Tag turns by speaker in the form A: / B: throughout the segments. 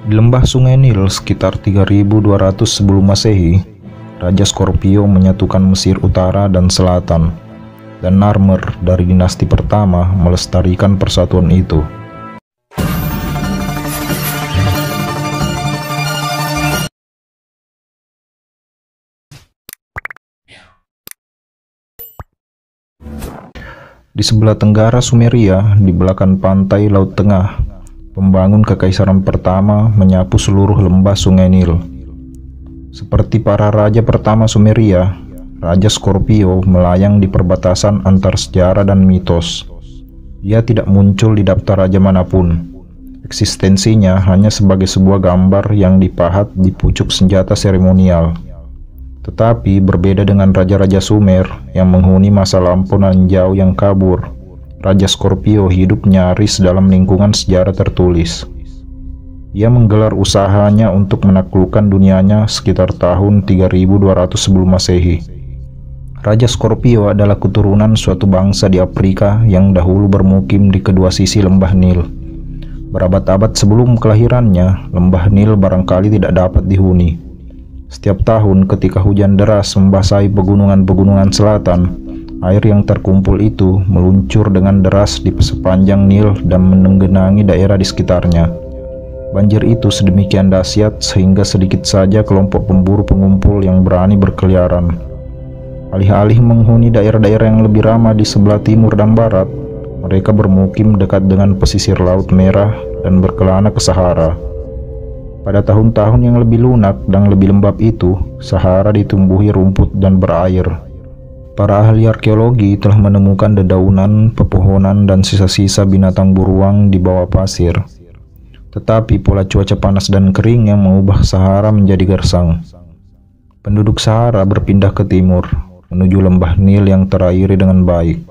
A: Di lembah Sungai Nil sekitar 3200 sebelum Masehi, Raja Scorpio menyatukan Mesir Utara dan Selatan, dan Narmer dari dinasti pertama melestarikan persatuan itu. Di sebelah tenggara Sumeria, di belakang pantai Laut Tengah, pembangun kekaisaran pertama menyapu seluruh lembah Sungai Nil. Seperti para raja pertama Sumeria, Raja Scorpio melayang di perbatasan antar sejarah dan mitos. Dia tidak muncul di daftar raja manapun. Eksistensinya hanya sebagai sebuah gambar yang dipahat di pucuk senjata seremonial. Tetapi berbeda dengan raja-raja Sumer yang menghuni masa lampau nan jauh yang kabur, Raja Scorpio hidup nyaris dalam lingkungan sejarah tertulis. Ia menggelar usahanya untuk menaklukkan dunianya sekitar tahun 3200 sebelum Masehi. Raja Scorpio adalah keturunan suatu bangsa di Afrika yang dahulu bermukim di kedua sisi lembah Nil. Berabad-abad sebelum kelahirannya, lembah Nil barangkali tidak dapat dihuni. Setiap tahun ketika hujan deras membasahi pegunungan-pegunungan selatan, air yang terkumpul itu meluncur dengan deras di sepanjang Nil dan menggenangi daerah di sekitarnya. Banjir itu sedemikian dahsyat sehingga sedikit saja kelompok pemburu pengumpul yang berani berkeliaran. Alih-alih menghuni daerah-daerah yang lebih ramah di sebelah timur dan barat, mereka bermukim dekat dengan pesisir Laut Merah dan berkelana ke Sahara. Pada tahun-tahun yang lebih lunak dan lebih lembab itu, Sahara ditumbuhi rumput dan berair. Para ahli arkeologi telah menemukan dedaunan, pepohonan, dan sisa-sisa binatang beruang di bawah pasir. Tetapi pola cuaca panas dan kering yang mengubah Sahara menjadi gersang. Penduduk Sahara berpindah ke timur, menuju lembah Nil yang terairi dengan baik.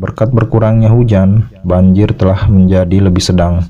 A: Berkat berkurangnya hujan, banjir telah menjadi lebih sedang.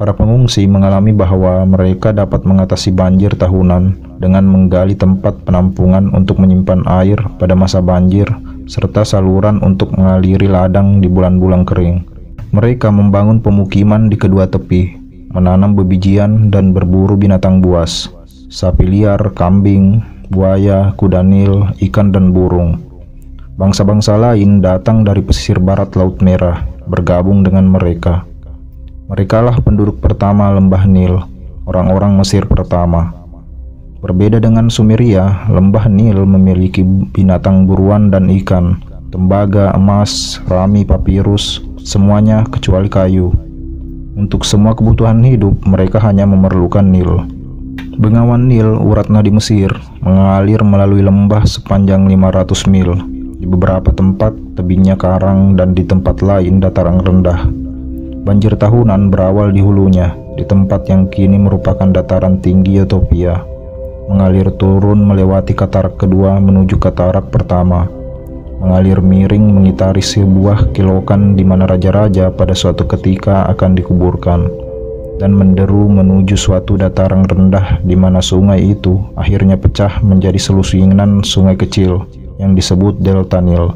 A: Para pengungsi mengalami bahwa mereka dapat mengatasi banjir tahunan dengan menggali tempat penampungan untuk menyimpan air pada masa banjir, serta saluran untuk mengaliri ladang di bulan-bulan kering. Mereka membangun pemukiman di kedua tepi, menanam bebijian dan berburu binatang buas, sapi liar, kambing, buaya, kuda Nil, ikan dan burung. Bangsa-bangsa lain datang dari pesisir barat Laut Merah, bergabung dengan mereka. Merekalah penduduk pertama lembah Nil, orang-orang Mesir pertama. Berbeda dengan Sumeria, lembah Nil memiliki binatang buruan dan ikan, tembaga, emas, rami, papirus, semuanya kecuali kayu. Untuk semua kebutuhan hidup, mereka hanya memerlukan Nil. Bengawan Nil, urat nadi Mesir, mengalir melalui lembah sepanjang 500 mil. Di beberapa tempat, tebingnya karang dan di tempat lain dataran rendah. Banjir tahunan berawal di hulunya, di tempat yang kini merupakan dataran tinggi Ethiopia, mengalir turun melewati katarak kedua menuju katarak pertama, mengalir miring mengitari sebuah kilokan di mana raja-raja pada suatu ketika akan dikuburkan, dan menderu menuju suatu dataran rendah di mana sungai itu akhirnya pecah menjadi selusingan sungai kecil yang disebut Delta Nil.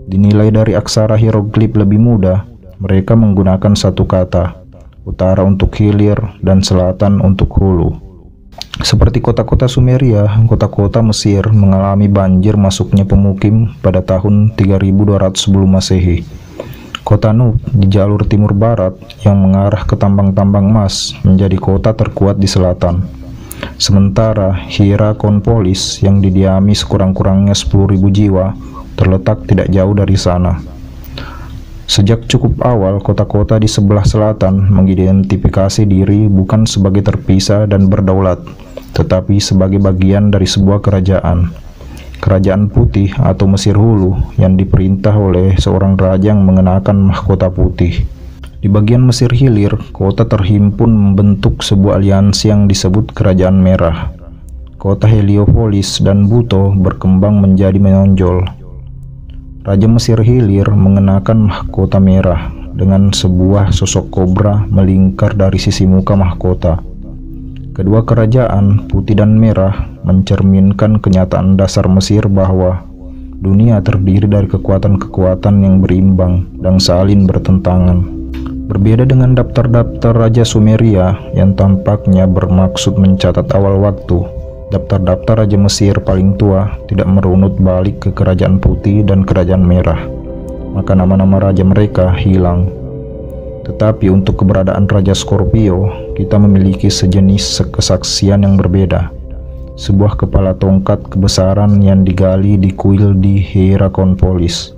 A: Dinilai dari aksara hieroglif lebih mudah, mereka menggunakan satu kata, utara untuk hilir dan selatan untuk hulu. Seperti kota-kota Sumeria, kota-kota Mesir mengalami banjir masuknya pemukim pada tahun 3200 sebelum Masehi. Kota Nub di jalur timur barat yang mengarah ke tambang-tambang emas menjadi kota terkuat di selatan. Sementara Hierakonpolis yang didiami sekurang-kurangnya 10.000 jiwa terletak tidak jauh dari sana. Sejak cukup awal, kota-kota di sebelah selatan mengidentifikasi diri bukan sebagai terpisah dan berdaulat, tetapi sebagai bagian dari sebuah kerajaan. Kerajaan putih atau Mesir Hulu yang diperintah oleh seorang raja yang mengenakan mahkota putih. Di bagian Mesir Hilir, kota terhimpun membentuk sebuah aliansi yang disebut Kerajaan Merah. Kota Heliopolis dan Buto berkembang menjadi menonjol. Raja Mesir Hilir mengenakan mahkota merah dengan sebuah sosok kobra melingkar dari sisi muka mahkota. Kedua kerajaan, putih dan merah, mencerminkan kenyataan dasar Mesir bahwa dunia terdiri dari kekuatan-kekuatan yang berimbang dan saling bertentangan. Berbeda dengan daftar-daftar Raja Sumeria yang tampaknya bermaksud mencatat awal waktu, daftar-daftar Raja Mesir paling tua tidak merunut balik ke Kerajaan Putih dan Kerajaan Merah, maka nama-nama raja mereka hilang. Tetapi untuk keberadaan Raja Scorpio, kita memiliki sejenis kesaksian yang berbeda. Sebuah kepala tongkat kebesaran yang digali di kuil di Hierakonpolis.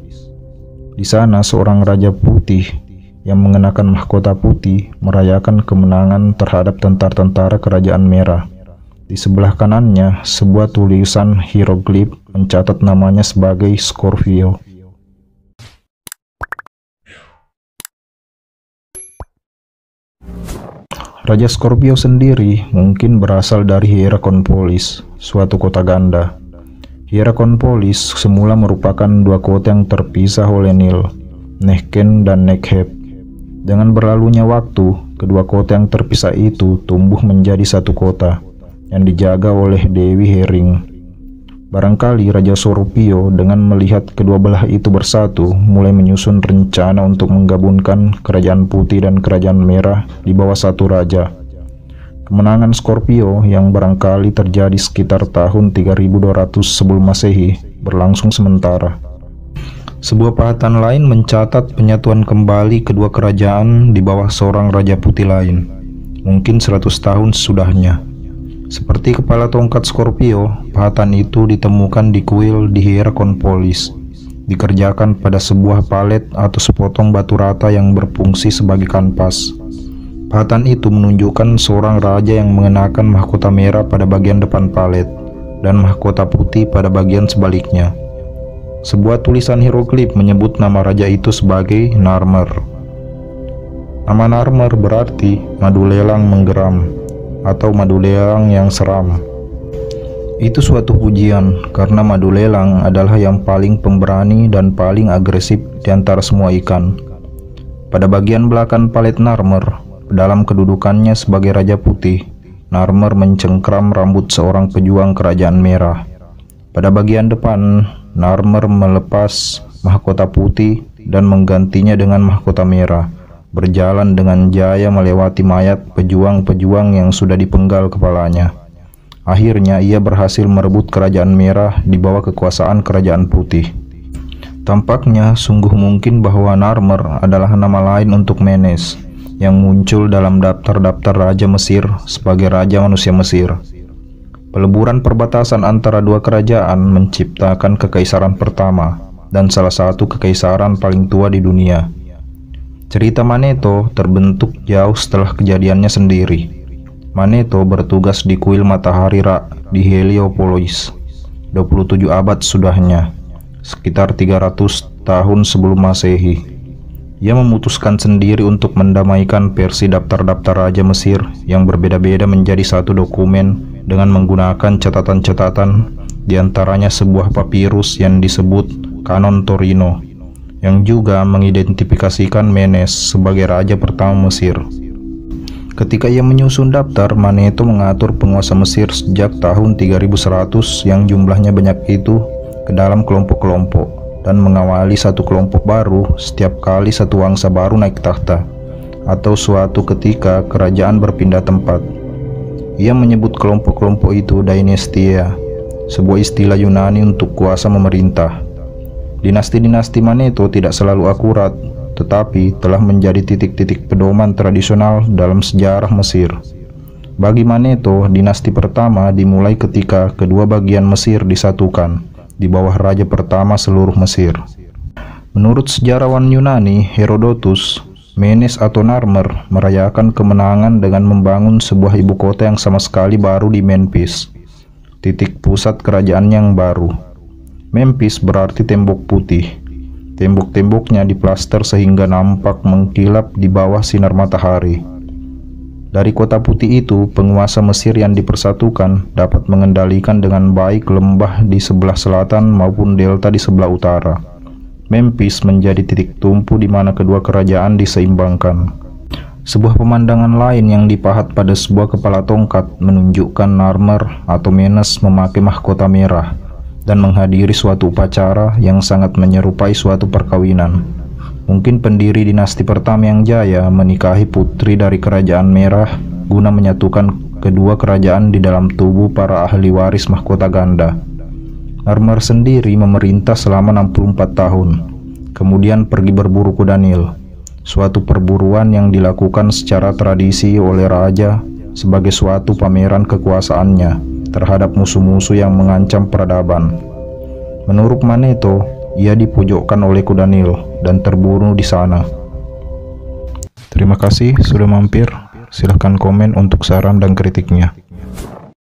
A: Di sana seorang raja putih yang mengenakan mahkota putih merayakan kemenangan terhadap tentara-tentara Kerajaan Merah. Di sebelah kanannya, sebuah tulisan hieroglif mencatat namanya sebagai Scorpio. Raja Scorpio sendiri mungkin berasal dari Hierakonpolis, suatu kota ganda. Hierakonpolis semula merupakan dua kota yang terpisah oleh Nil, Nehken dan Nekheb. Dengan berlalunya waktu, kedua kota yang terpisah itu tumbuh menjadi satu kota yang dijaga oleh Dewi Hering. Barangkali Raja Scorpio dengan melihat kedua belah itu bersatu, mulai menyusun rencana untuk menggabungkan Kerajaan Putih dan Kerajaan Merah di bawah satu raja. Kemenangan Scorpio yang barangkali terjadi sekitar tahun 3200 sebelum Masehi berlangsung sementara. Sebuah pahatan lain mencatat penyatuan kembali kedua kerajaan di bawah seorang raja putih lain, mungkin 100 tahun sesudahnya. Seperti kepala tongkat Scorpio, pahatan itu ditemukan di kuil di Hierakonpolis, dikerjakan pada sebuah palet atau sepotong batu rata yang berfungsi sebagai kanvas. Pahatan itu menunjukkan seorang raja yang mengenakan mahkota merah pada bagian depan palet dan mahkota putih pada bagian sebaliknya. Sebuah tulisan hieroglif menyebut nama raja itu sebagai Narmer. Nama Narmer berarti madu lelang menggeram atau madu lelang yang seram. Itu suatu pujian karena madu lelang adalah yang paling pemberani dan paling agresif di antara semua ikan. Pada bagian belakang palet Narmer, dalam kedudukannya sebagai Raja Putih, Narmer mencengkram rambut seorang pejuang Kerajaan Merah. Pada bagian depan, Narmer melepas mahkota putih dan menggantinya dengan mahkota merah, berjalan dengan jaya melewati mayat pejuang-pejuang yang sudah dipenggal kepalanya. Akhirnya ia berhasil merebut Kerajaan Merah di bawah kekuasaan Kerajaan Putih. Tampaknya sungguh mungkin bahwa Narmer adalah nama lain untuk Menes, yang muncul dalam daftar-daftar Raja Mesir sebagai Raja Manusia Mesir. Peleburan perbatasan antara dua kerajaan menciptakan kekaisaran pertama dan salah satu kekaisaran paling tua di dunia. Cerita Manetho terbentuk jauh setelah kejadiannya sendiri. Manetho bertugas di kuil Matahari Ra di Heliopolis 27 abad sudahnya, sekitar 300 tahun sebelum Masehi. Ia memutuskan sendiri untuk mendamaikan versi daftar-daftar Raja Mesir yang berbeda-beda menjadi satu dokumen dengan menggunakan catatan-catatan, diantaranya sebuah papirus yang disebut Kanon Torino, yang juga mengidentifikasikan Menes sebagai raja pertama Mesir. Ketika ia menyusun daftar, Manetho mengatur penguasa Mesir sejak tahun 3100 yang jumlahnya banyak itu ke dalam kelompok-kelompok dan mengawali satu kelompok baru setiap kali satu wangsa baru naik tahta atau suatu ketika kerajaan berpindah tempat. Ia menyebut kelompok-kelompok itu Dynastia, sebuah istilah Yunani untuk kuasa memerintah. Dinasti-dinasti Manetho tidak selalu akurat, tetapi telah menjadi titik-titik pedoman tradisional dalam sejarah Mesir. Bagi Manetho, dinasti pertama dimulai ketika kedua bagian Mesir disatukan di bawah raja pertama seluruh Mesir. Menurut sejarawan Yunani Herodotus, Menes atau Narmer merayakan kemenangan dengan membangun sebuah ibu kota yang sama sekali baru di Memphis, titik pusat kerajaan yang baru. Memphis berarti tembok putih. Tembok-temboknya diplaster sehingga nampak mengkilap di bawah sinar matahari. Dari kota putih itu, penguasa Mesir yang dipersatukan dapat mengendalikan dengan baik lembah di sebelah selatan maupun delta di sebelah utara. Memphis menjadi titik tumpu di mana kedua kerajaan diseimbangkan. Sebuah pemandangan lain yang dipahat pada sebuah kepala tongkat menunjukkan Narmer atau Menes memakai mahkota merah dan menghadiri suatu upacara yang sangat menyerupai suatu perkawinan. Mungkin pendiri dinasti pertama yang jaya menikahi putri dari kerajaan merah guna menyatukan kedua kerajaan di dalam tubuh para ahli waris mahkota ganda. Narmer sendiri memerintah selama 64 tahun, kemudian pergi berburu kuda Nil, suatu perburuan yang dilakukan secara tradisi oleh raja sebagai suatu pameran kekuasaannya terhadap musuh-musuh yang mengancam peradaban. Menurut Manetho, ia dipojokkan oleh kuda Nil dan terbunuh di sana. Terima kasih sudah mampir. Silahkan komen untuk saran dan kritiknya.